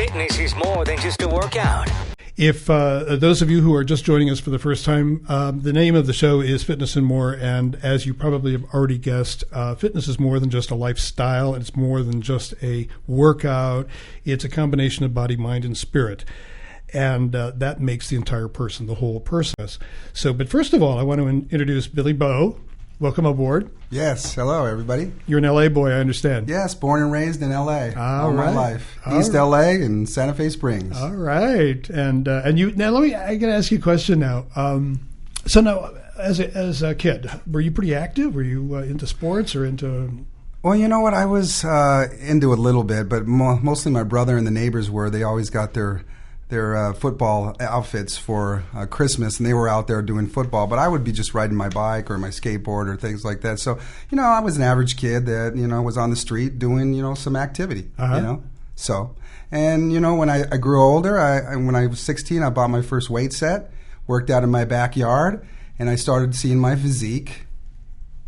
Fitness is more than just a workout. If those of you who are just joining us for the first time, the name of the show is Fitness and More, and as you probably have already guessed, fitness is more than just a lifestyle. It's more than just a workout. It's a combination of body, mind, and spirit, and that makes the entire person, the whole person. So, but first of all, I want to introduce Billy Bowe. Welcome aboard. Yes. Hello, everybody. You're an L.A. boy, I understand. Yes, born and raised in L.A. all my life. East right. L.A. and Santa Fe Springs. All right. And you now I got to ask you a question now. So now, as a kid, were you pretty active? Were you into sports or into? Well, you know what? I was into a little bit, but mostly my brother and the neighbors were. They always got their football outfits for Christmas, and they were out there doing football. But I would be just riding my bike or my skateboard or things like that. So, I was an average kid that, was on the street doing, some activity, So, and, when I grew older, when I was 16, I bought my first weight set, worked out in my backyard, and I started seeing my physique,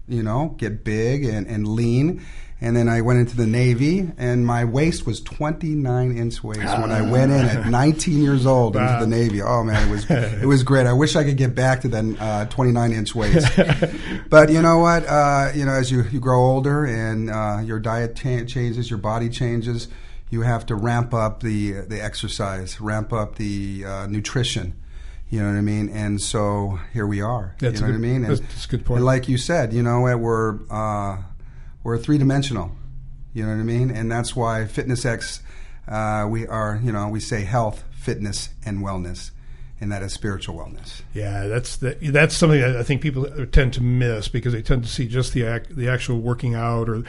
get big and lean. And then I went into the Navy, and my waist was 29-inch waist when I went in at 19 years old into the Navy. Oh man, it was great. I wish I could get back to that 29-inch waist. But you know what? As you grow older and your diet changes, your body changes, you have to ramp up the exercise, ramp up the nutrition. You know what I mean? And so here we are. That's you know what I mean? That's a good point. And like you said, we're three-dimensional, you know what I mean? And that's why FitnessX, we say health, fitness, and wellness, and that is spiritual wellness. Yeah, that's something that I think people tend to miss because they tend to see just the actual working out or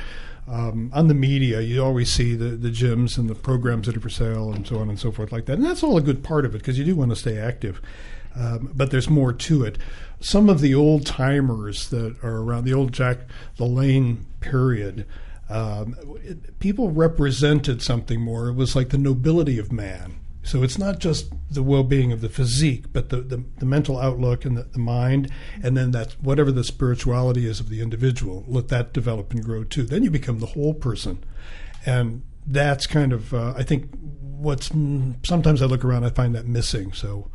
on the media. You always see the gyms and the programs that are for sale and so on and so forth like that. And that's all a good part of it because you do want to stay active. But there's more to it. Some of the old timers that are around, the old Jack LaLanne period, people represented something more. It was like the nobility of man. So it's not just the well-being of the physique, but the mental outlook and the mind, and then that whatever the spirituality is of the individual, let that develop and grow too. Then you become the whole person. And that's kind of, I think, sometimes I look around, I find that missing. So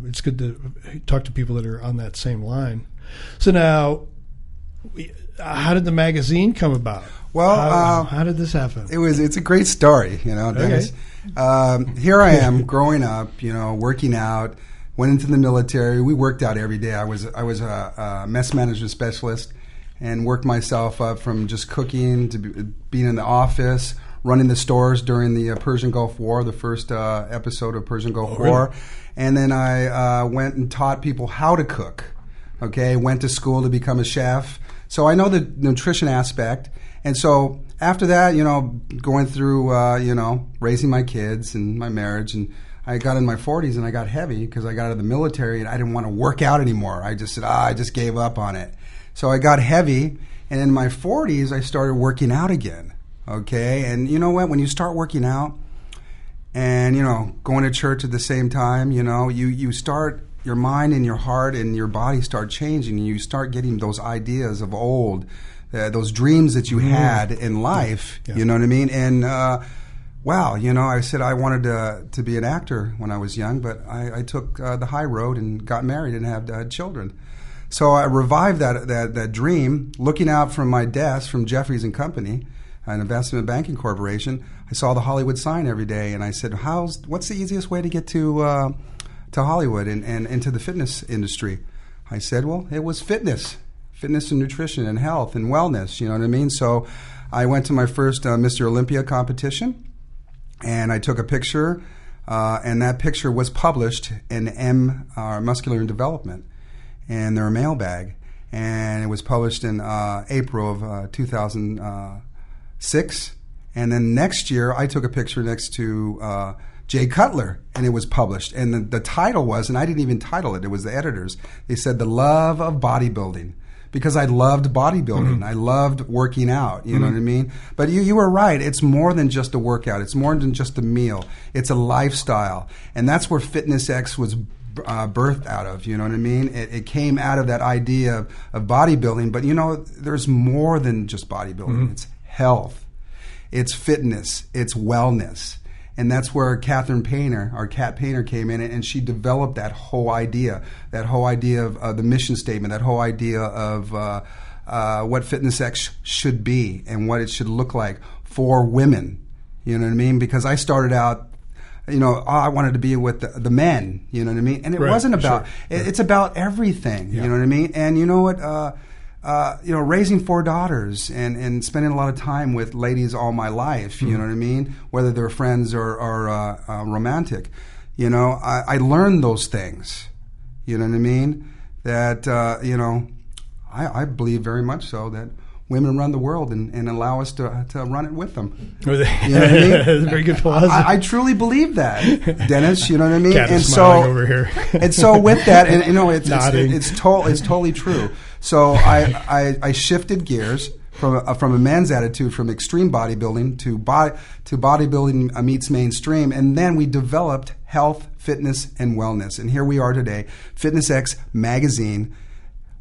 it's good to talk to people that are on that same line. So now, how did the magazine come about? Well, how did this happen? It's a great story, Dennis. Okay. Here I am growing up, working out, went into the military. We worked out every day. I was a mess management specialist and worked myself up from just cooking to being in the office, running the stores during the Persian Gulf War, the first episode of Persian Gulf War. Really? And then I went and taught people how to cook. Okay, went to school to become a chef. So I know the nutrition aspect. And so after that, going through, raising my kids and my marriage, and I got in my 40s and I got heavy because I got out of the military and I didn't want to work out anymore. I just said, I just gave up on it. So I got heavy, and in my 40s, I started working out again. Okay, and you know what? When you start working out and, going to church at the same time, you start, your mind and your heart and your body start changing, and you start getting those ideas of old, those dreams that you had in life, you know what I mean? And, I said I wanted to be an actor when I was young, but I took the high road and got married and had children. So I revived that dream, looking out from my desk from Jeffries and Company, an investment banking corporation. I saw the Hollywood sign every day, and I said, what's the easiest way to get to Hollywood and into the fitness industry? I said, well, it was fitness and nutrition and health and wellness, you know what I mean? So I went to my first Mr. Olympia competition, and I took a picture, and that picture was published in Muscular and Development in their mailbag, and it was published in April of 2006. And then next year, I took a picture next to Jay Cutler, and it was published. And the title was, and I didn't even title it, it was the editors. They said, The Love of Bodybuilding, because I loved bodybuilding. Mm-hmm. I loved working out, you know what I mean? But you were right. It's more than just a workout. It's more than just a meal. It's a lifestyle. And that's where FitnessX was birthed out of, you know what I mean? It came out of that idea of bodybuilding. But, there's more than just bodybuilding. Mm-hmm. It's health. It's fitness. It's wellness. And that's where Catherine Painter, our Cat Painter, came in, and she developed that whole idea of the mission statement, that whole idea of what FitnessX should be and what it should look like for women. You know what I mean? Because I started out, I wanted to be with the men, you know what I mean? And it wasn't about, it's about everything, you know what I mean? And you know what, raising 4 daughters and spending a lot of time with ladies all my life, you know what I mean? Whether they're friends or romantic, I learned those things, you know what I mean? That, I believe very much so that women run the world and allow us to run it with them. You know what I mean? That's a very good philosophy. I truly believe that, Dennis. You know what I mean? Cat is smiling over here. And so with that, and it's totally true. So I shifted gears from a man's attitude, from extreme bodybuilding to bodybuilding meets mainstream, and then we developed health, fitness, and wellness. And here we are today, FitnessX magazine.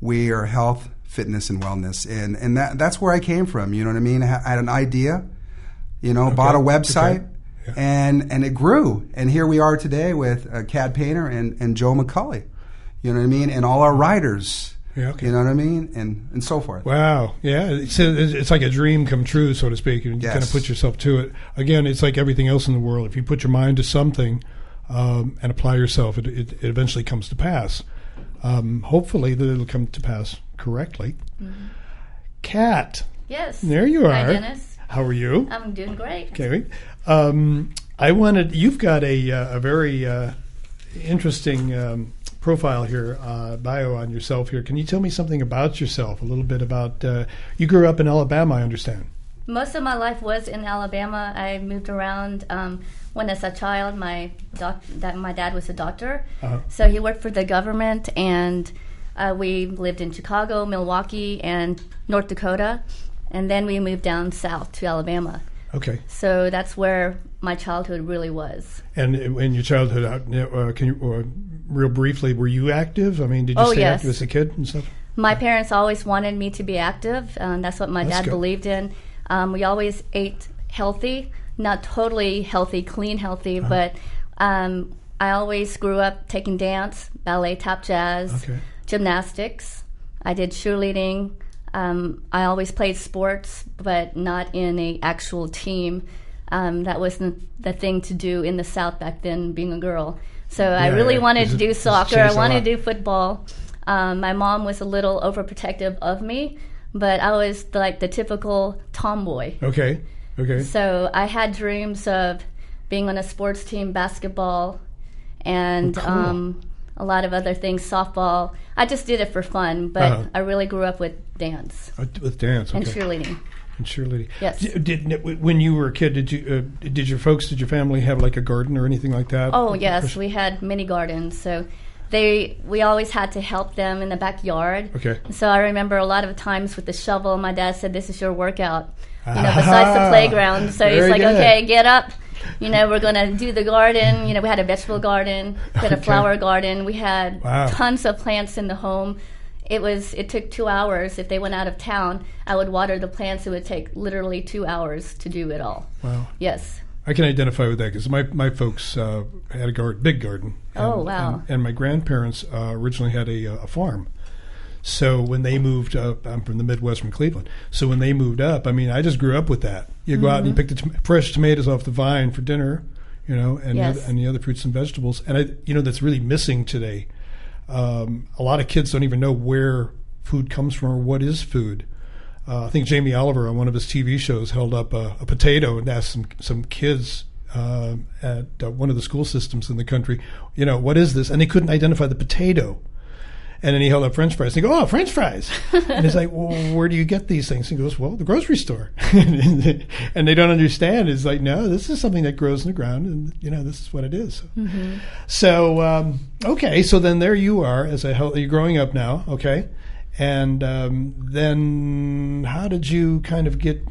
We are health, fitness, and wellness, and that's where I came from. You know what I mean? I had an idea, bought a website, and it grew. And here we are today with Cat Painter and Joe McCulley. You know what I mean? And all our writers. Yeah, okay. You know what I mean? And so forth. Wow. Yeah. It's like a dream come true, so to speak. And you kind of put yourself to it. Again, it's like everything else in the world. If you put your mind to something and apply yourself, it eventually comes to pass. Hopefully that it'll come to pass correctly. Mm-hmm. Kat. Yes. There you are. Hi, Dennis. How are you? I'm doing great. Okay. You've got a very interesting profile here, bio on yourself here. Can you tell me something about yourself, a little bit about, you grew up in Alabama, I understand. Most of my life was in Alabama. I moved around when as a child. My dad was a doctor, so he worked for the government, and we lived in Chicago, Milwaukee, and North Dakota, and then we moved down south to Alabama. Okay. So that's where my childhood really was. And in your childhood, can you, real briefly, were you active? I mean, did you stay active as a kid and stuff? My parents always wanted me to be active. That's what my dad believed in. We always ate healthy, not totally healthy, clean healthy, but I always grew up taking dance, ballet, tap jazz, gymnastics. I did cheerleading. I always played sports, but not in an actual team. That wasn't the thing to do in the South back then, being a girl. So I really wanted to do soccer. I wanted to do football. My mom was a little overprotective of me, but I was like the typical tomboy. Okay. So I had dreams of being on a sports team, basketball, and a lot of other things, softball. I just did it for fun, but I really grew up with dance. With dance, and cheerleading. And cheerleading. Yes. When you were a kid, did your family have like a garden or anything like that? Oh yes, we had many gardens. So we always had to help them in the backyard. Okay. So I remember a lot of times with the shovel, my dad said, "This is your workout." Besides the playground. So he's like, "Okay, get up. We're going to do the garden." We had a vegetable garden, we had a flower garden. We had tons of plants in the home. It took 2 hours. If they went out of town, I would water the plants. It would take literally 2 hours to do it all. Wow. Yes. I can identify with that because my folks had a big garden. Wow. And my grandparents originally had a farm. So when they moved up, I'm from the Midwest, from Cleveland. So when they moved up, I just grew up with that. You go out and you pick the fresh tomatoes off the vine for dinner, and the other fruits and vegetables. And that's really missing today. A lot of kids don't even know where food comes from or what is food. I think Jamie Oliver on one of his TV shows held up a potato and asked some kids at one of the school systems in the country, what is this? And they couldn't identify the potato. And then he held up French fries. And they go, "Oh, French fries." And he's like, "Well, where do you get these things?" He goes, "Well, the grocery store." And they don't understand. It's like, no, this is something that grows in the ground, and this is what it is. Mm-hmm. So, okay, so then there you are you're growing up now, okay, and then how did you kind of get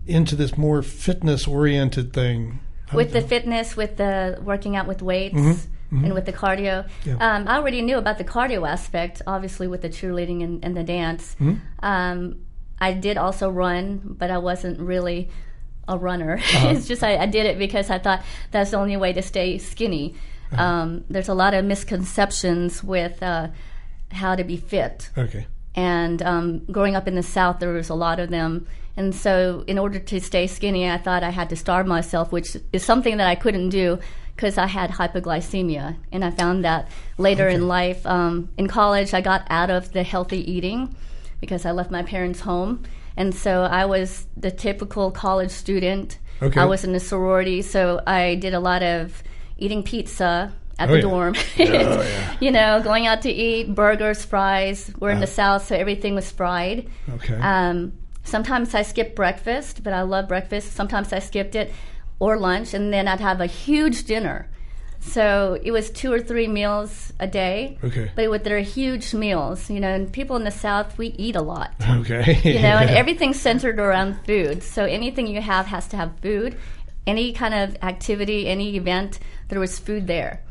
into this more fitness-oriented thing? With the fitness, with the working out with weights. Mm-hmm. And with the cardio. Yeah. I already knew about the cardio aspect, obviously with the cheerleading and the dance. Mm-hmm. I did also run, but I wasn't really a runner. It's just I did it because I thought that's the only way to stay skinny. There's a lot of misconceptions with how to be fit. Okay. And growing up in the South, there was a lot of them. And so in order to stay skinny, I thought I had to starve myself, which is something that I couldn't do because I had hypoglycemia. And I found that later in life. In college, I got out of the healthy eating because I left my parents home. And so I was the typical college student. Okay. I was in a sorority, so I did a lot of eating pizza at the dorm. You know, going out to eat burgers, fries. We're in the South, so everything was fried. Okay. Sometimes I skipped breakfast, but I love breakfast. Sometimes I skipped it, or lunch, and then I'd have a huge dinner. So it was 2 or 3 meals a day. Okay. But they're huge meals, you know, and people in the South, we eat a lot. Okay. You know, and everything's centered around food. So anything you have has to have food. Any kind of activity, any event, there was food there.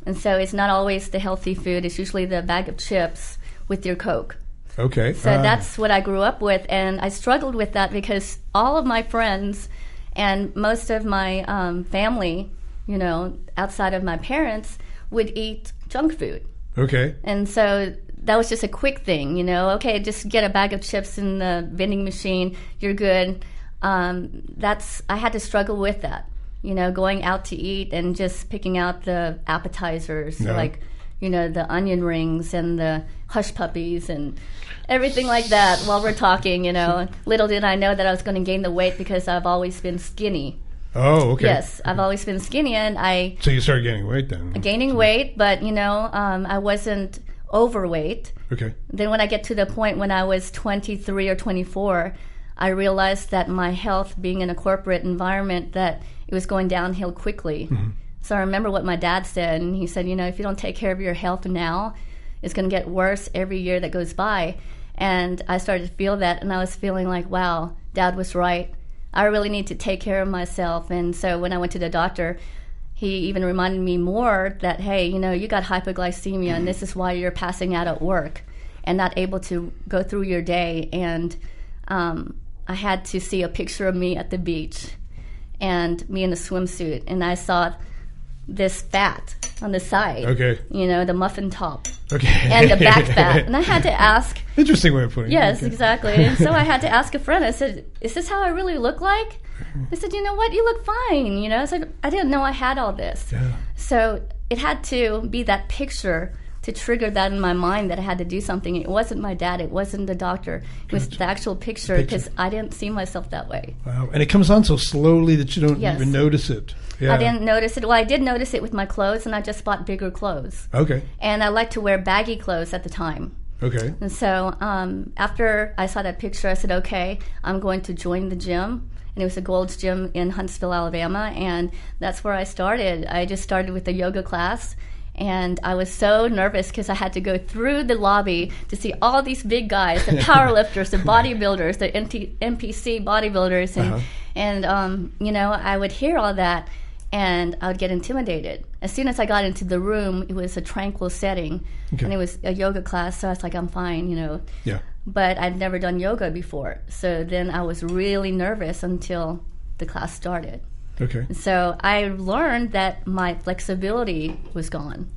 And so it's not always the healthy food. It's usually the bag of chips with your Coke. Okay. So that's what I grew up with, and I struggled with that because all of my friends and most of my family, you know, outside of my parents, would eat junk food. Okay. And so that was just a quick thing, you know. Okay, just get a bag of chips in the vending machine, you're good. I had to struggle with that, you know, going out to eat and just picking out the appetizers, like, you know, the onion rings and the hush puppies and everything like that while we're talking, you know. Little did I know that I was going to gain the weight because I've always been skinny. Oh, okay. Yes, I've always been skinny, and So you started gaining weight then? Gaining weight, but, you know, I wasn't overweight. Okay. Then when I get to the point when I was 23 or 24, I realized that my health, being in a corporate environment, that it was going downhill quickly. Mm-hmm. So I remember what my dad said, and he said, you know, if you don't take care of your health now, it's going to get worse every year that goes by. And I started to feel that, and I was feeling like, wow, Dad was right. I really need to take care of myself. And so when I went to the doctor, he even reminded me more that, hey, you know, you got hypoglycemia, and this is why you're passing out at work and not able to go through your day. And I had to see a picture of me at the beach and me in a swimsuit, and I saw this fat on the side. Okay. You know, the muffin top. Okay. And the back fat. And I had to ask. Interesting way of putting it. Yes, exactly. And so I had to ask a friend. I said, is this how I really look like? They said, you know what? You look fine. You know, I said, I didn't know I had all this. Yeah. So it had to be that picture to trigger that in my mind that I had to do something. It wasn't my dad. It wasn't the doctor. It was the actual picture because I didn't see myself that way. Wow. And it comes on so slowly that you don't even notice it. Yeah. I didn't notice it. Well, I did notice it with my clothes, and I just bought bigger clothes. Okay. And I liked to wear baggy clothes at the time. Okay. And so after I saw that picture, I said, okay, I'm going to join the gym. And it was a Gold's Gym in Huntsville, Alabama, and that's where I started. I just started with a yoga class, and I was so nervous because I had to go through the lobby to see all these big guys, the powerlifters, the bodybuilders, the NPC bodybuilders, and you know, I would hear all that, and I would get intimidated. As soon as I got into the room, it was a tranquil setting, and it was a yoga class, so I was like, I'm fine, you know. Yeah. But I'd never done yoga before, so then I was really nervous until the class started. Okay. So I learned that my flexibility was gone.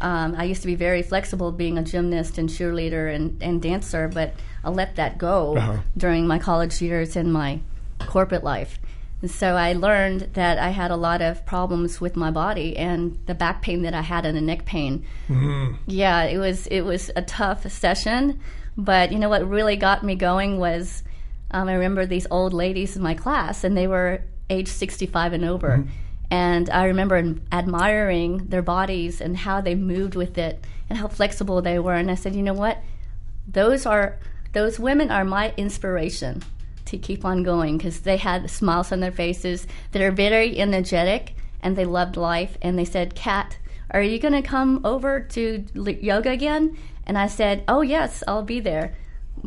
I used to be very flexible being a gymnast and cheerleader and dancer, but I let that go during my college years and my corporate life. And so I learned that I had a lot of problems with my body and the back pain that I had and the neck pain. Mm-hmm. Yeah, it was a tough session, but you know what really got me going was I remember these old ladies in my class, and they were age 65 and over. Mm-hmm. And I remember admiring their bodies and how they moved with it and how flexible they were. And I said, you know what? Those women are my inspiration to keep on going, because they had smiles on their faces that are very energetic, and they loved life. And they said, Kat, are you going to come over to yoga again? And I said, oh, yes, I'll be there,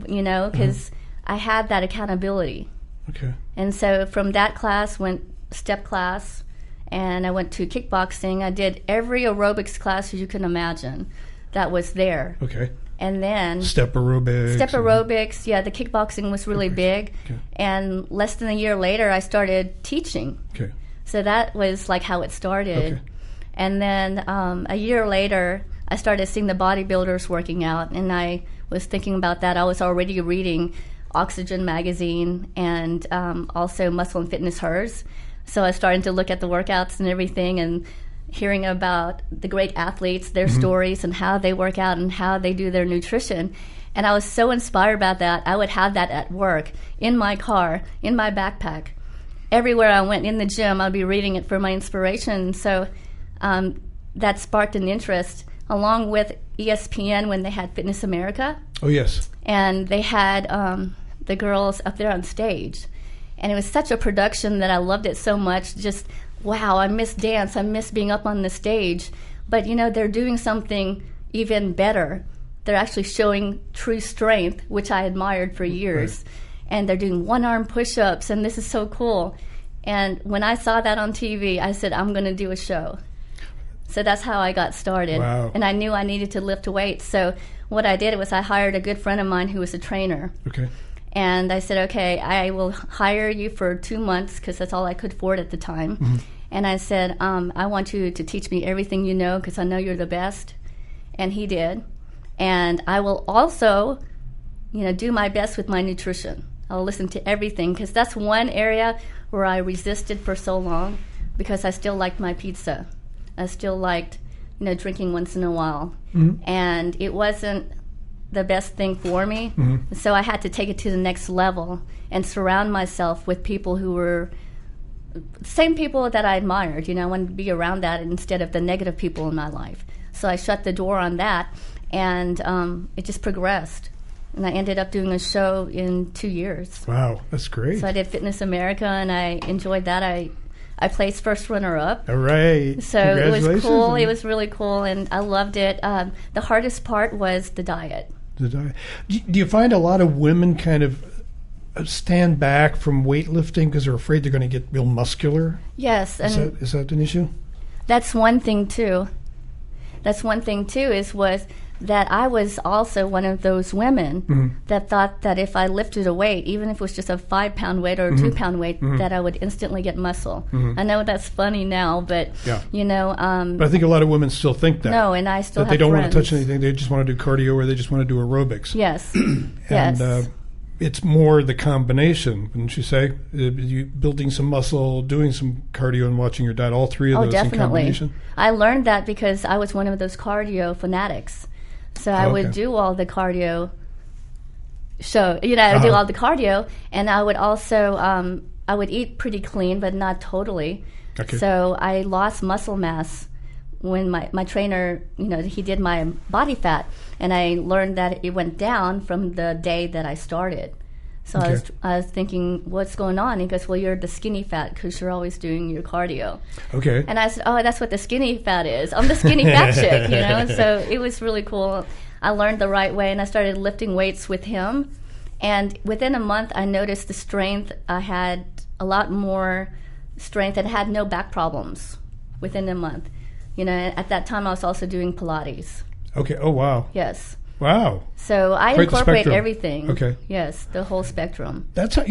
you know, because I had that accountability. Okay. And so from that class went step class, and I went to kickboxing. I did every aerobics class you can imagine that was there. Okay. And then step aerobics. Yeah, the kickboxing was really big. Okay. And less than a year later, I started teaching. Okay. So that was like how it started. Okay. And then a year later, I started seeing the bodybuilders working out, and I was thinking about that. I was already reading Oxygen magazine and also Muscle and Fitness Hers. So I started to look at the workouts and everything, and hearing about the great athletes, their stories, and how they work out and how they do their nutrition. And I was so inspired about that. I would have that at work, in my car, in my backpack. Everywhere I went in the gym, I'd be reading it for my inspiration. So that sparked an interest, along with ESPN when they had Fitness America. Oh, yes. And they had the girls up there on stage. And it was such a production that I loved it so much. Just, wow, I miss dance. I miss being up on the stage. But, they're doing something even better. They're actually showing true strength, which I admired for years. Right. And they're doing one-arm push-ups, and this is so cool. And when I saw that on TV, I said, I'm going to do a show. So that's how I got started. Wow. And I knew I needed to lift weights. So what I did was I hired a good friend of mine who was a trainer. Okay. And I said, okay, I will hire you for 2 months, because that's all I could afford at the time. Mm-hmm. And I said, I want you to teach me everything you know, because I know you're the best. And he did. And I will also, do my best with my nutrition. I'll listen to everything, because that's one area where I resisted for so long, because I still liked my pizza. I still liked, drinking once in a while. Mm-hmm. And it wasn't the best thing for me. Mm-hmm. So I had to take it to the next level and surround myself with people who were the same people that I admired. I wanted to be around that instead of the negative people in my life. So I shut the door on that, and it just progressed. And I ended up doing a show in 2 years. Wow, that's great. So I did Fitness America, and I enjoyed that. I placed first runner-up. All right. So it was cool. It was really cool, and I loved it. The hardest part was the diet. The diet. Do you find a lot of women kind of stand back from weightlifting because they're afraid they're going to get real muscular? Yes. And is that an issue? That's one thing, too. Was that I was also one of those women that thought that if I lifted a weight, even if it was just a 5-pound weight or a 2-pound weight, that I would instantly get muscle. I know that's funny now, but, but I think a lot of women still think that. No, and I still have they don't friends. want to touch anything. They just want to do cardio, or they just want to do aerobics. Yes. And it's more the combination, wouldn't you say? You building some muscle, doing some cardio, and watching your diet, all three of those in combination? I learned that because I was one of those cardio fanatics. So I would do all the cardio I would do all the cardio, and I would also, I would eat pretty clean, but not totally. Okay. So I lost muscle mass when my trainer, he did my body fat, and I learned that it went down from the day that I started. So I was thinking, what's going on? He goes, well, you're the skinny fat because you're always doing your cardio. Okay. And I said, oh, that's what the skinny fat is. I'm the skinny fat chick, So it was really cool. I learned the right way, and I started lifting weights with him. And within a month, I noticed the strength. I had a lot more strength and had no back problems within a month. At that time, I was also doing Pilates. Okay. Oh, wow. Yes. Wow. So I Quite incorporate everything. Okay. Yes, the whole spectrum. That's how,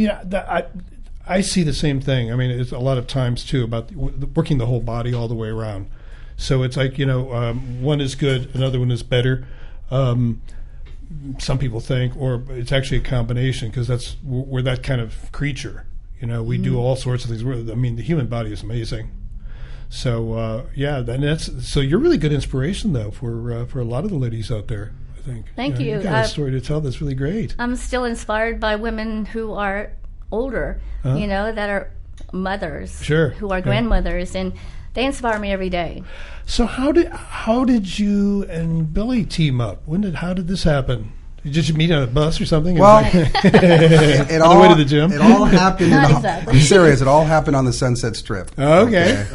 I see the same thing. I mean, it's a lot of times too about working the whole body all the way around. So it's like one is good, another one is better. Some people think, or it's actually a combination, because we're that kind of creature. We do all sorts of things. I mean, the human body is amazing. So so you're really good inspiration though for a lot of the ladies out there. Thank you. You've got a story to tell that's really great. I'm still inspired by women who are older, that are mothers, who are grandmothers, and they inspire me every day. So how did you and Billy team up? How did this happen? Did you meet on a bus or something? Well, on the way to the gym? It all happened. Exactly. I'm serious. It all happened on the Sunset Strip. Okay.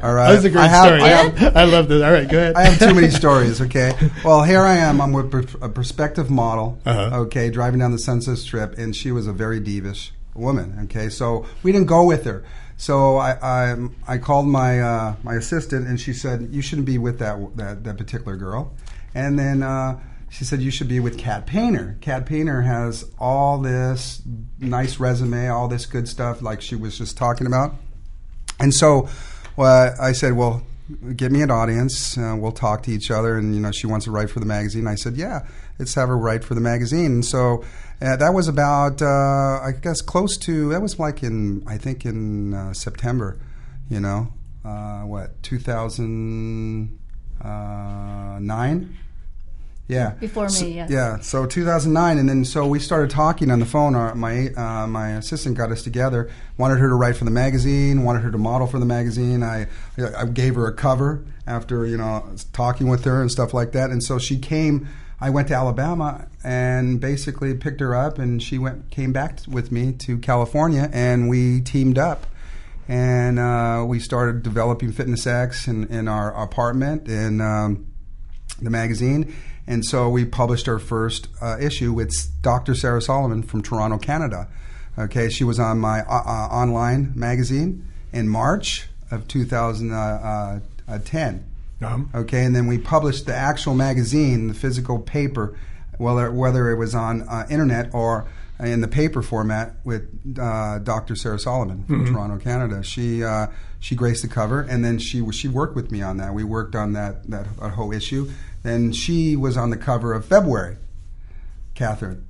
All right. That's a great story. I love this. All right, go ahead. I have too many stories. Okay. Well, here I am. I'm with a prospective model. Okay, driving down the Sunset Strip, and she was a very divish woman. Okay, so we didn't go with her. So I called my my assistant, and she said, you shouldn't be with that particular girl. And then she said, you should be with Kat Painter. Kat Painter has all this nice resume, all this good stuff like she was just talking about. And so I said, well, give me an audience. We'll talk to each other. And, she wants to write for the magazine. I said, yeah, let's have her write for the magazine. And so that was about, I guess, close to, that was like in September, 2009? Yeah. Before me, yes. Yeah, so 2009, and then so we started talking on the phone. My assistant got us together, wanted her to write for the magazine, wanted her to model for the magazine. I gave her a cover after, talking with her and stuff like that. And so she came, I went to Alabama and basically picked her up, and she came back with me to California, and we teamed up. And we started developing FitnessX in our apartment and the magazine. And so we published our first issue with Dr. Sarah Solomon from Toronto, Canada. Okay, she was on my online magazine in March of 2010. Okay, and then we published the actual magazine, the physical paper, whether it was on internet or in the paper format with Dr. Sarah Solomon from Toronto, Canada. She graced the cover, and then she worked with me on that. We worked on that whole issue. Then she was on the cover of February. Catherine,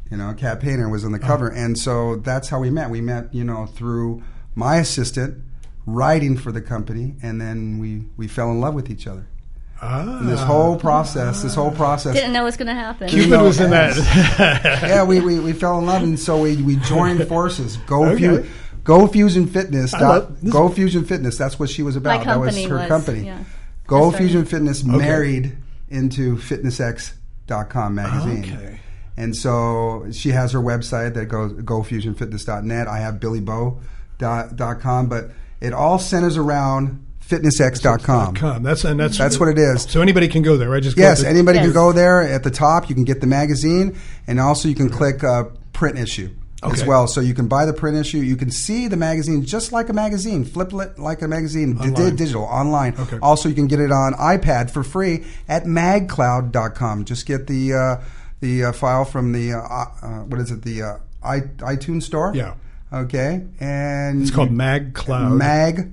Kat Painter was on the cover, and so that's how we met. We met, through my assistant writing for the company, and then we fell in love with each other. And this whole process. Didn't know it was going to happen. Cupid was in that. Yeah, we fell in love, and so we joined forces. Go Fusion Fitness. Go Fusion Fitness. That's what she was about. That was her company. Yeah. Go Fusion Fitness married into FitnessX.com magazine. Okay. And so she has her website that goes gofusionfitness.net. I have billybo.com, but it all centers around FitnessX.com. That's what it is. So anybody can go there, right? Anybody can go there. At the top, you can get the magazine, and also you can click print issue as well. So you can buy the print issue. You can see the magazine just like a magazine, flip it like a magazine, digital, online. Okay. Also, you can get it on iPad for free at magcloud.com. Just get the file from the, the iTunes store? Yeah. Okay, and it's called MagCloud.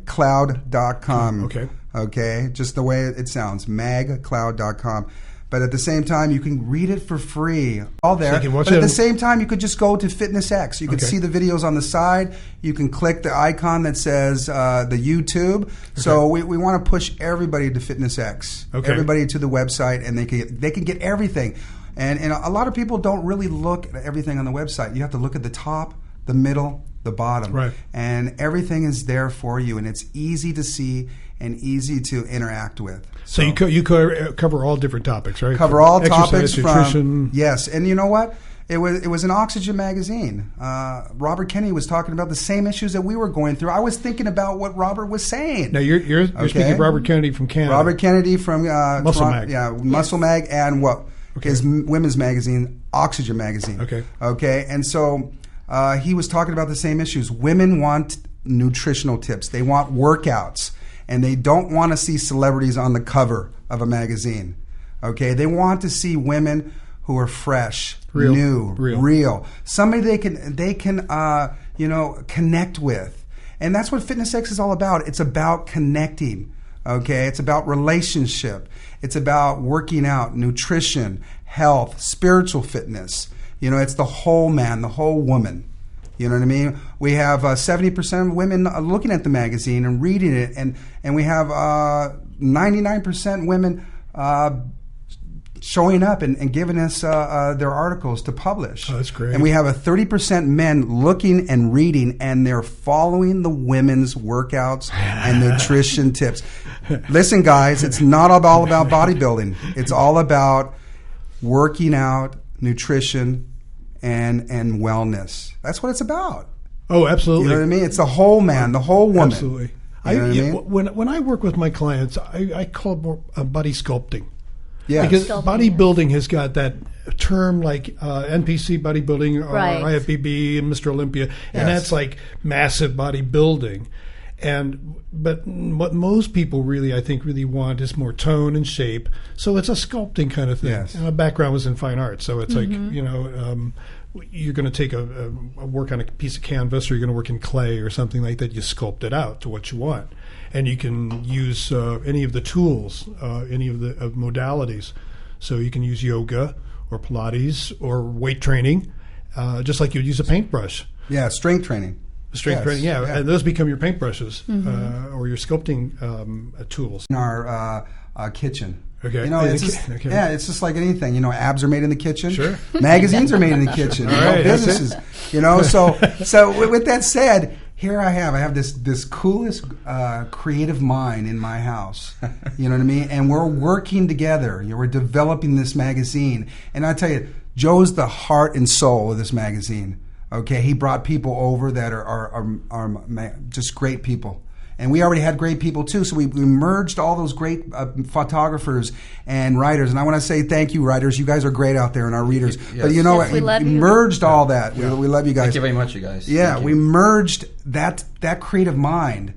Magcloud.com. Okay, just the way it sounds, magcloud.com. But at the same time, you can read it for free, all there. So but at the same time, you could just go to FitnessX. You can see the videos on the side. You can click the icon that says the YouTube. So we want to push everybody to FitnessX. Everybody to the website, and they can get everything. And a lot of people don't really look at everything on the website. You have to look at the top, the middle, the bottom. Right. And everything is there for you, and it's easy to see and easy to interact with. So you cover all different topics, right? Cover all topics from nutrition. Yes, and you know what? It was an Oxygen magazine. Robert Kennedy was talking about the same issues that we were going through. I was thinking about what Robert was saying. Now you're speaking of Robert Kennedy from Canada. Robert Kennedy from Muscle Mag. Yeah, Muscle Mag, and his women's magazine, Oxygen magazine. Okay, and so he was talking about the same issues. Women want nutritional tips. They want workouts. And they don't want to see celebrities on the cover of a magazine. Okay? They want to see women who are fresh, new, real. Somebody they can connect with. And that's what FitnessX is all about. It's about connecting. Okay? It's about relationship. It's about working out, nutrition, health, spiritual fitness. It's the whole man, the whole woman. You know what I mean? We have 70% of women looking at the magazine and reading it, and we have 99% women showing up and giving us their articles to publish. Oh, that's great. And we have a 30% men looking and reading, and they're following the women's workouts and nutrition tips. Listen, guys, it's not all about bodybuilding. It's all about working out, nutrition, and wellness. That's what it's about. Oh, absolutely. You know what I mean? It's the whole man, the whole woman. Absolutely. You know what I mean? When I work with my clients, I call it more body sculpting. Yeah. Because bodybuilding has got that term like NPC bodybuilding or IFBB and Mr. Olympia, and that's like massive bodybuilding. But what most people I think really want is more tone and shape. So it's a sculpting kind of thing. Yes. My background was in fine arts, so it's like, you're going to take a work on a piece of canvas, or you're going to work in clay or something like that. You sculpt it out to what you want, and you can use any of the tools, any of the modalities. So you can use yoga or Pilates or weight training, just like you'd use a paintbrush. Yeah, strength training. Strength training, yeah. And those become your paintbrushes or your sculpting tools. In our kitchen. Okay. It's just like anything. Abs are made in the kitchen. Sure. Magazines are made in the kitchen. Businesses. So with that said, here I have this coolest creative mind in my house. You know what I mean? And we're working together. We're developing this magazine. And I tell you, Joe's the heart and soul of this magazine. Okay, he brought people over that are just great people. And we already had great people too, so we merged all those great photographers and writers. And I want to say thank you, writers. You guys are great out there, and our readers. Yes. But we merged all that. Yeah. We love you guys. Thank you very much, you guys. Yeah, we merged that creative mind,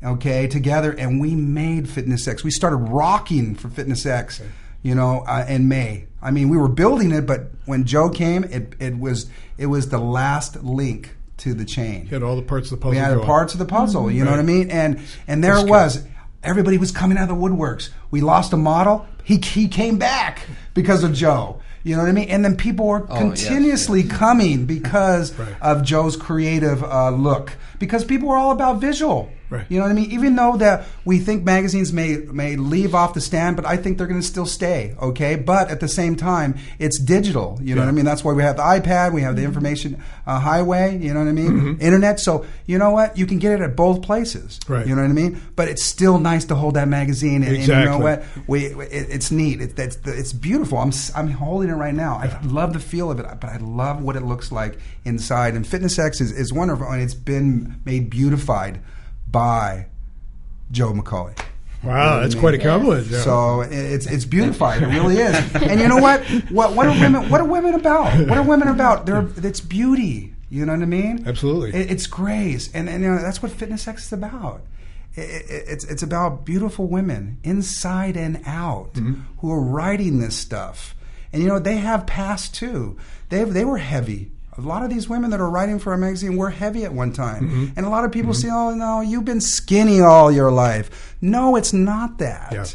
okay, together, and we made FitnessX. We started rocking for FitnessX, in May. I mean, we were building it, but when Joe came, it was the last link to the chain. You had all the parts of the puzzle. We had the parts of the puzzle, you know what I mean? And there it was. Everybody was coming out of the woodworks. We lost a model. He came back because of Joe. You know what I mean? And then people were continuously coming because of Joe's creative look. Because people were all about visual. Right. You know what I mean? Even though that we think magazines may leave off the stand, but I think they're going to still stay, okay? But at the same time, it's digital. You know what I mean? That's why we have the iPad, we have the information highway, you know what I mean? Internet. So, you know what? You can get it at both places. Right. You know what I mean? But it's still nice to hold that magazine. And you know what? It's neat. It's beautiful. I'm holding it right now. I love the feel of it, but I love what it looks like inside. And FitnessX is wonderful, and it's been made beautified by Joe McCauley. Wow, that's quite a compliment. Joe. So it's beautified. It really is. And you know what? What are women about? What are women about? It's beauty. You know what I mean? Absolutely. It's grace, and that's what FitnessX is about. It's about beautiful women inside and out who are writing this stuff. And they have past too. They were heavy. A lot of these women that are writing for our magazine were heavy at one time. And a lot of people say, oh, no, you've been skinny all your life. No, it's not that. Yeah.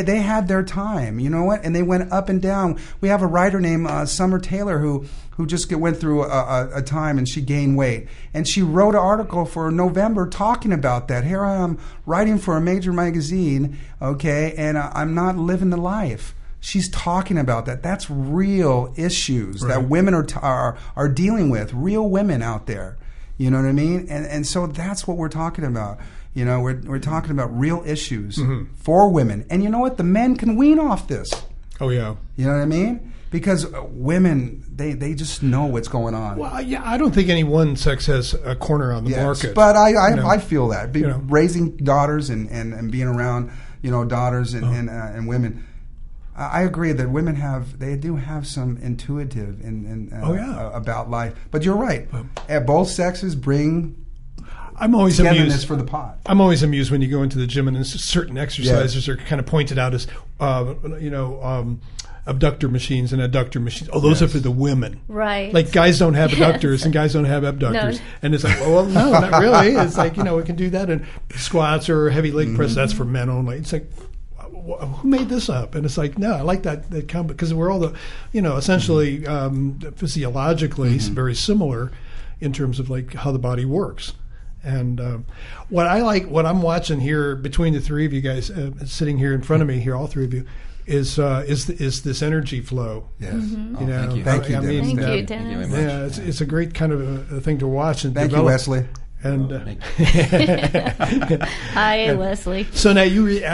They had their time, you know what? And they went up and down. We have a writer named Summer Taylor who just went through a time and she gained weight. And she wrote an article for November talking about that. Here I am writing for a major magazine, okay, and I'm not living the life. She's talking about that. That's real issues that women are dealing with. Real women out there. You know what I mean? And so that's what we're talking about. We're talking about real issues for women. And you know what? The men can wean off this. Oh yeah. You know what I mean? Because women, they just know what's going on. Well, yeah, I don't think any one sex has a corner on the market. But I feel that raising daughters and being around daughters and women. I agree that women do have some intuitive about life. But you're right. Both sexes bring togetherness for the pot. I'm always amused when you go into the gym and certain exercises are kind of pointed out as, abductor machines and adductor machines. Oh, those are for the women. Right. Like guys don't have adductors and guys don't have abductors. No. And it's like, well, no, not really. It's like, we can do that in squats or heavy leg press. That's for men only. It's like, who made this up? And it's like, no, I like that because we're all essentially physiologically very similar in terms of like how the body works. And what I'm watching here between the three of you guys sitting here in front of me here, all three of you, is this energy flow. Yes. Thank you. Thank you, Dennis. Thank you very much. Yeah, it's a great kind of a thing to watch and thank develop. you, Wesley. And hi, Wesley. So now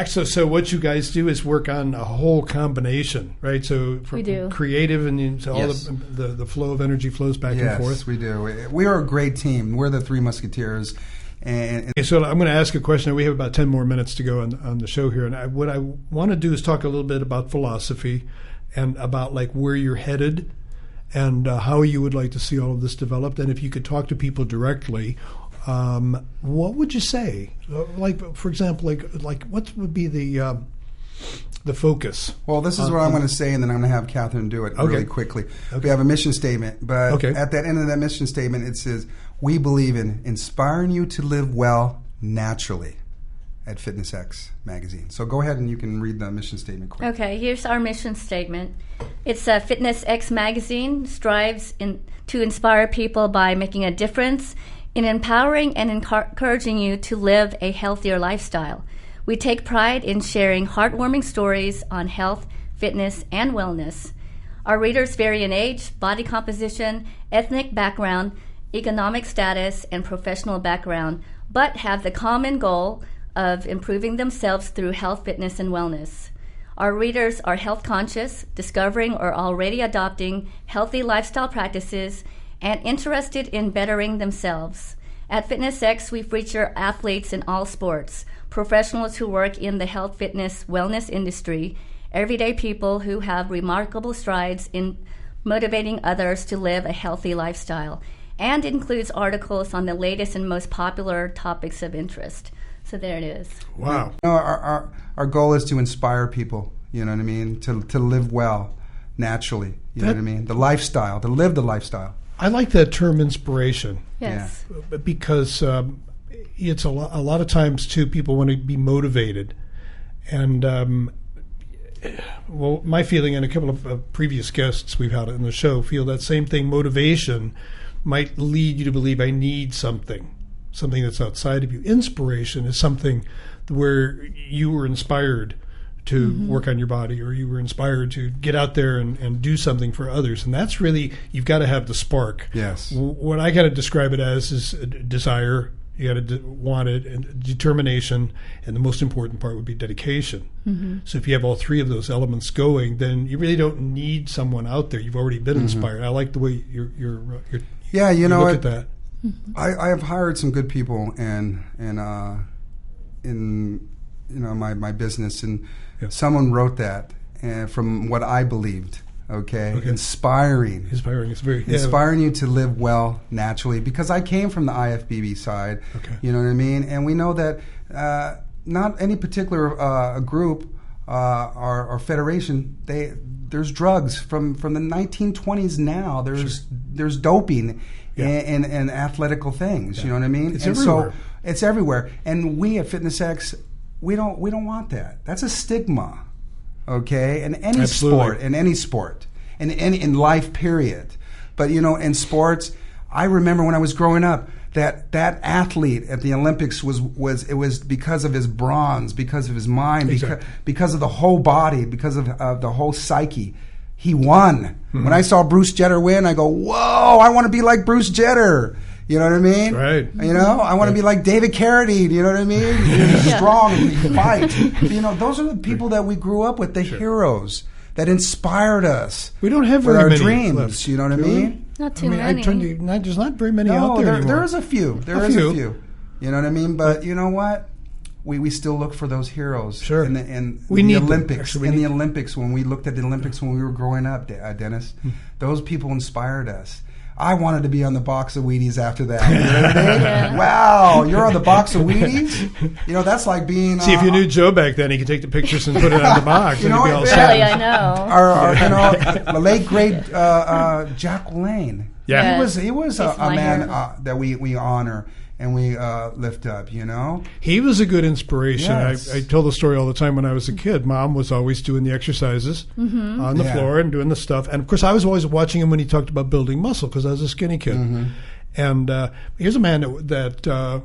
so what you guys do is work on a whole combination, right? So we do creative and so all the flow of energy flows back and forth. Yes, we do. We are a great team. We're the Three Musketeers. And so I'm going to ask a question. We have about 10 more minutes to go on the show here, and what I want to do is talk a little bit about philosophy and about like where you're headed and how you would like to see all of this developed, and if you could talk to people directly. what would you say? Like, for example, like what would be the focus? Well, this is what I'm going to say, and then I'm going to have Catherine do it really quickly. We have a mission statement, but at the end of that mission statement, it says, we believe in inspiring you to live well naturally at FitnessX magazine. So go ahead and you can read the mission statement quickly. Okay, here's our mission statement. It's FitnessX magazine strives to inspire people by making a difference in empowering and encouraging you to live a healthier lifestyle. We take pride in sharing heartwarming stories on health, fitness, and wellness. Our readers vary in age, body composition, ethnic background, economic status, and professional background, but have the common goal of improving themselves through health, fitness, and wellness. Our readers are health conscious, discovering or already adopting healthy lifestyle practices, and interested in bettering themselves. At FitnessX, we feature athletes in all sports, professionals who work in the health, fitness, wellness industry, everyday people who have remarkable strides in motivating others to live a healthy lifestyle, and includes articles on the latest and most popular topics of interest. So there it is. Wow. Our goal is to inspire people, you know what I mean, to live well naturally, you know what I mean, the lifestyle, to live the lifestyle. I like that term, inspiration. Yes. Yeah. Because it's a lot of times, too, people want to be motivated. And, well, my feeling, and a couple of previous guests we've had in the show feel that same thing. Motivation might lead you to believe I need something that's outside of you. Inspiration is something where you were inspired to work on your body, or you were inspired to get out there and do something for others. And that's really, you've got to have the spark. Yes. What I got to describe it as is a desire. You got to want it, and determination, and the most important part would be dedication. So if you have all three of those elements going, then you really don't need someone out there. You've already been inspired. I like the way you look at that. I have hired some good people in my business, and someone wrote that from what I believed. Okay. Inspiring. It's very inspiring you to live well naturally, because I came from the IFBB side. You know what I mean? And we know that not any particular group or federation, there's drugs from the 1920s now. There's doping and athletical things. You know what I mean? It's everywhere. So it's everywhere. And we at FitnessX, we don't want that. That's a stigma. Okay, in any sport, in life, period. But in sports, I remember when I was growing up that athlete at the Olympics was because of his bronze, because of his mind, because of the whole body, because of the whole psyche. He won. When I saw Bruce Jenner win, I go, "Whoa! I want to be like Bruce Jenner." You know what I mean? Right. I want to be like David Carradine. You know what I mean? He's strong and he fights. Those are the people that we grew up with, the heroes that inspired us. We don't have with very our many dreams. Left. You know what I mean? Not too many. There's not very many out there anymore. There is a few. There is a few. You know what I mean? But you know what? We still look for those heroes. Sure. In the Olympics. In the Olympics, when we looked at the Olympics when we were growing up, Dennis, those people inspired us. I wanted to be on the box of Wheaties after that. You know what I mean? Wow, you're on the box of Wheaties? That's like being... See, if you knew Joe back then, he could take the pictures and put it on the box. You know what? All set. Really, I know. The late, great Jack LaLanne. Yeah. He was a man that we honor and we lift up, He was a good inspiration. Yes. I tell the story all the time. When I was a kid, Mom was always doing the exercises on the floor and doing the stuff. And, of course, I was always watching him when he talked about building muscle, because I was a skinny kid. And here's a man that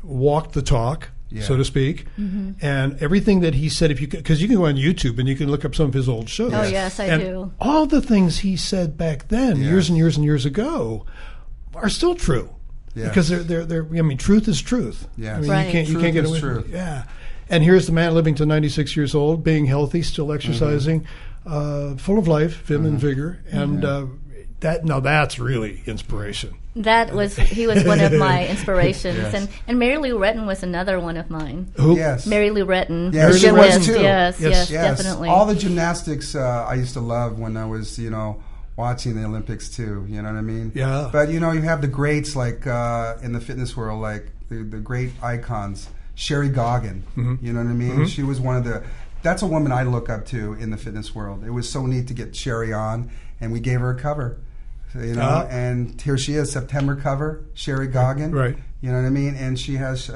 walked the talk, so to speak. And everything that he said, because you can go on YouTube and you can look up some of his old shows. Oh, yes, I do. All the things he said back then, years and years and years ago, are still true. Yes. Because they're. I mean, truth is truth. Yes. I mean, Right. you can't get away. Truth. Yeah. And here's the man living to 96 years old, being healthy, still exercising, full of life, vim and vigor, and that's really inspiration. He was one of my inspirations, and Mary Lou Retton was another one of mine. Who? Yes. Mary Lou Retton, Yeah, the she was gymnast. too. Yes, definitely. All the gymnastics I used to love when I was, watching the Olympics too. You know what I mean? Yeah. But you have the greats like in the fitness world, like the great icons, Sherry Goggin. You know what I mean? She was one of the. That's a woman I look up to in the fitness world. It was so neat to get Sherry on, and we gave her a cover. And here she is, September cover, Sherry Goggin. Right. You know what I mean? And she has,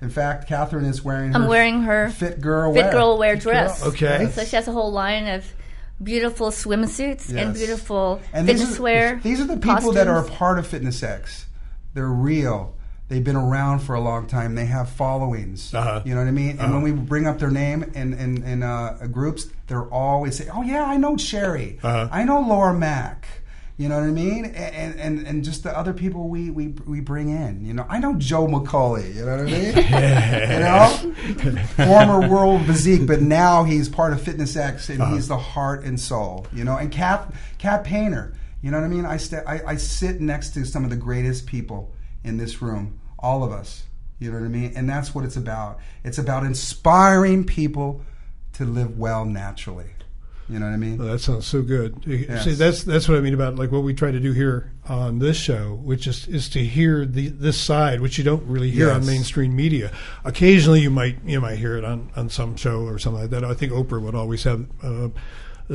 in fact, Catherine is wearing I'm wearing her Fit Girl Wear dress. Okay. So she has a whole line of beautiful swimsuits and beautiful and fitness wear. These are the people that are a part of FitnessX. They're real. They've been around for a long time. They have followings. You know what I mean? And when we bring up their name in groups, they're always saying, "Oh yeah, I know Sherry. I know Laura Mack." You know what I mean? And just the other people we bring in. I know Joe McCauley. You know what I mean? Former world physique, but now he's part of FitnessX, and he's the heart and soul. And Kat Painter. You know what I mean? I sit next to some of the greatest people in this room, all of us. You know what I mean? And that's what it's about. It's about inspiring people to live well naturally. You know what I mean? Well, that sounds so good. Yes. See, that's what I mean about like what we try to do here on this show, which is to hear this side, which you don't really hear on mainstream media. Occasionally, you might hear it on some show or something like that. I think Oprah would always have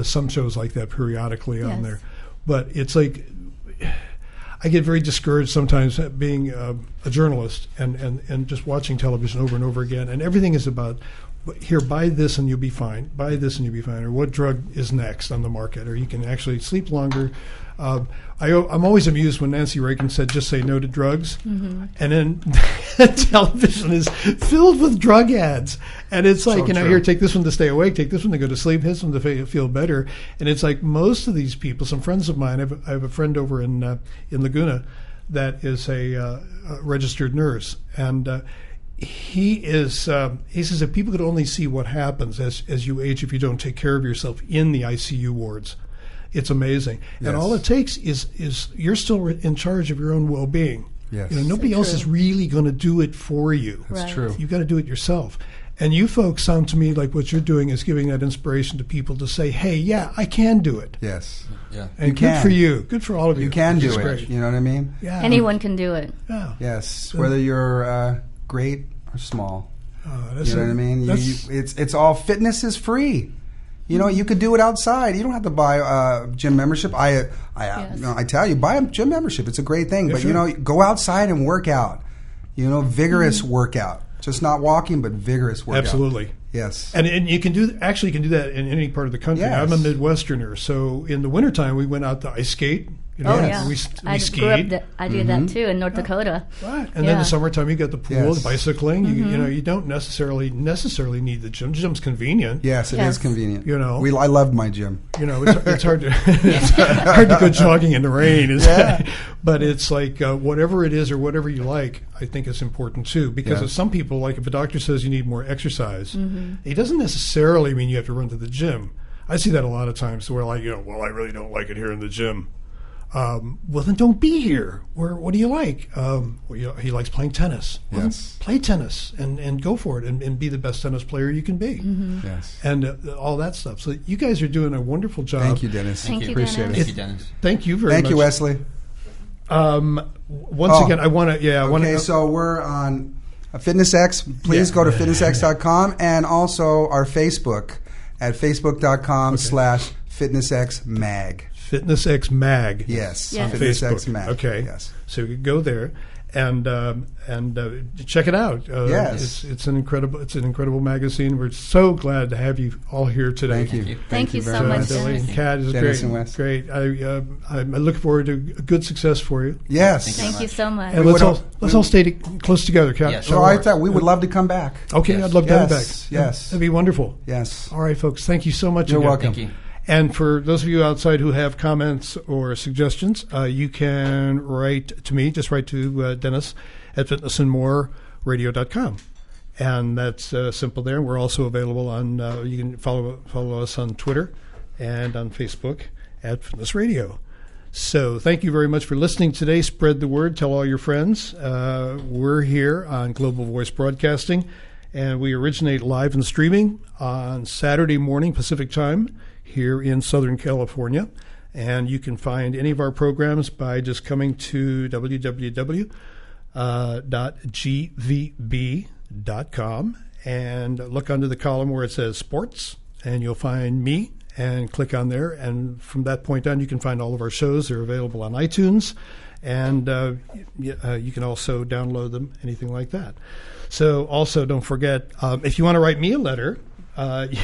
some shows like that periodically on there. But it's like I get very discouraged sometimes being a journalist and just watching television over and over again, and everything is about. Here, buy this and you'll be fine. Buy this and you'll be fine. Or what drug is next on the market? Or you can actually sleep longer. I'm always amused when Nancy Reagan said, just say no to drugs. And then television is filled with drug ads. And it's like, here, take this one to stay awake, take this one to go to sleep, this one to feel better. And it's like most of these people, some friends of mine, I have a friend over in Laguna that is a registered nurse. And he says that people could only see what happens as you age if you don't take care of yourself in the ICU wards. It's amazing. Yes. And all it takes is you're still in charge of your own well-being. Yes. Nobody else is really going to do it for you. That's true. You've got to do it yourself. And you folks sound to me like what you're doing is giving that inspiration to people to say, hey, yeah, I can do it. Yes. Yeah. And good for you. Good for all of you. You can do it. Great. You know what I mean? Yeah. Anyone can do it. Yeah. Yes. Whether you're great or small. You know what I mean? It's all, fitness is free. You could do it outside. You don't have to buy a gym membership. I tell you, buy a gym membership. It's a great thing. Yeah, but, sure. Go outside and work out. Vigorous workout. Just not walking, but vigorous workout. Absolutely. Yes. And you can do that in any part of the country. Yes. I'm a Midwesterner, so in the wintertime we went out to ice skate. We skied. I did that too in North Dakota. Right. And then the summertime you got the pool, the bicycling. You don't necessarily need the gym. The gym's convenient. Yes, it is convenient. I loved my gym. It's hard to go jogging in the rain. But it's like whatever it is or whatever you like, I think it's important too. Because some people, like if a doctor says you need more exercise, it doesn't necessarily mean you have to run to the gym. I see that a lot of times where I really don't like it here in the gym. Well, then don't be here. What do you like? He likes playing tennis. Well, play tennis and go for it and be the best tennis player you can be. Yes. And all that stuff. So you guys are doing a wonderful job. Thank you, Dennis. Thank you, Appreciate Dennis. it. Thank you, Dennis. Thank you very much. Thank you, Wesley. Once again, I want to. Okay, so we're on FitnessX. Please go to fitnessx.com and also our Facebook at facebook.com/FitnessXMag. FitnessX Mag. Yes. Yes. FitnessX Mag. Okay. Yes. So you can go there and check it out. Yes. It's an incredible magazine. We're so glad to have you all here today. Thank you. Thank you very so much. much, Billy and Kat is Dennis great. and Wes. Great. I look forward to a good success for you. Yes. Thank you so much. And let's all stay close together, Kat. Yes. So I thought we would love to come back. Okay, Yes. I'd love to have you back. Yes. That'd be wonderful. Yes. All right, folks. Thank you so much. You're again. welcome. Thank you. And for those of you outside who have comments or suggestions, you can write to me. Just write to Dennis at fitnessandmoreradio.com. And that's simple there. We're also available on, you can follow us on Twitter and on Facebook at Fitness Radio. So thank you very much for listening today. Spread the word. Tell all your friends. We're here on Global Voice Broadcasting, and we originate live and streaming on Saturday morning Pacific time here in Southern California. And you can find any of our programs by just coming to www.gvb.com and look under the column where it says sports, and you'll find me, and click on there. And from that point on, you can find all of our shows. They're available on iTunes, and you can also download them, anything like that. So also don't forget, if you want to write me a letter, and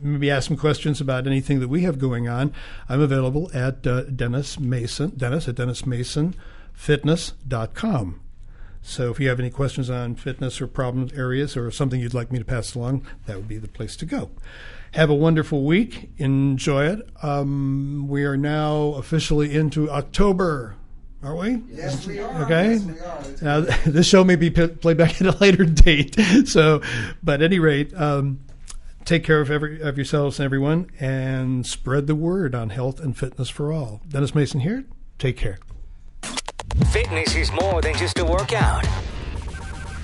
maybe ask some questions about anything that we have going on, I'm available at Dennis at DennisMasonFitness.com. So if you have any questions on fitness or problem areas or something you'd like me to pass along, that would be the place to go. Have a wonderful week. Enjoy it. We are now officially into October. Aren't we? Yes, we are. Okay. Yes, we are. Now, this show may be played back at a later date. So, but at any rate, take care of yourselves and everyone, and spread the word on health and fitness for all. Dennis Mason here. Take care. Fitness is more than just a workout.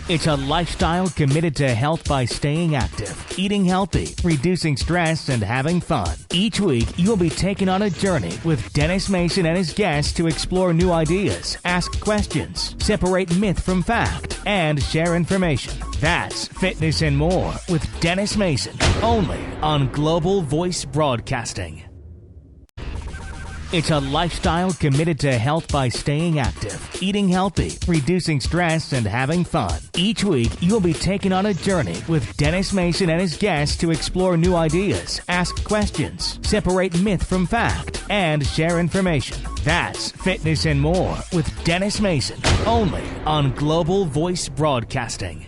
It's a lifestyle committed to health by staying active, eating healthy, reducing stress, and having fun. Each week, you'll be taken on a journey with Dennis Mason and his guests to explore new ideas, ask questions, separate myth from fact, and share information. That's Fitness and More with Dennis Mason, only on Global Voice Broadcasting. It's a lifestyle committed to health by staying active, eating healthy, reducing stress, and having fun. Each week, you'll be taken on a journey with Dennis Mason and his guests to explore new ideas, ask questions, separate myth from fact, and share information. That's Fitness and More with Dennis Mason, only on Global Voice Broadcasting.